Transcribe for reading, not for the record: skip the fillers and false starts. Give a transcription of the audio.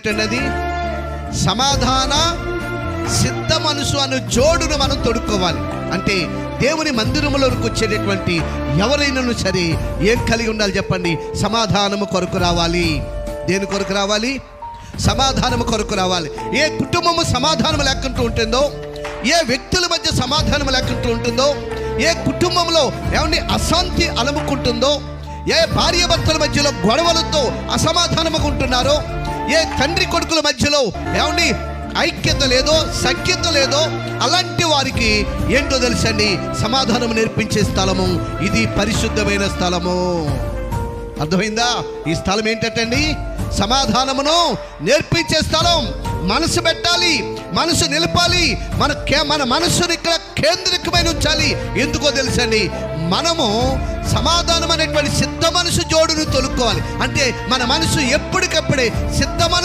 ఏమిటండి అది? సమాధాన సిద్ధ మనసు అనే జోడును మనం తొడుక్కోవాలి. అంటే దేవుని మందిరములోకి వచ్చేటటువంటి ఎవరైనా సరే ఏం కలిగి ఉండాలి చెప్పండి? సమాధానము కొరకు రావాలి. దేని కొరకు రావాలి? సమాధానము కొరకు రావాలి. ఏ కుటుంబము సమాధానం లేకుంటూ ఉంటుందో, ఏ వ్యక్తుల మధ్య సమాధానం లేకుంటూ ఉంటుందో, ఏ కుటుంబంలో ఏమండి అశాంతి అలముకుంటుందో, ఏ భార్యాభర్తల మధ్యలో గొడవలతో అసమాధానముగా ఉంటున్నారో, ఏ తండ్రి కొడుకుల మధ్యలో ఏమండి ఐక్యత లేదో, సఖ్యత లేదో, అలాంటి వారికి ఏంటో తెలుసండి? సమాధానం నేర్పించే స్థలము ఇది, పరిశుద్ధమైన స్థలము. అర్థమైందా? ఈ స్థలం ఏంటండి? సమాధానమును నేర్పించే స్థలం. మనసు పెట్టాలి, మనసు నిలపాలి, మన మనసుని ఇక్కడ కేంద్రీకమైన ఉంచాలి. ఎందుకో తెలుసండి? మనము సమాధానం అనేటువంటి సిద్ధ మనసు జోడును తొలుక్కోవాలి. అంటే మన మనసు ఎప్పటికప్పుడే సిద్ధ మనసు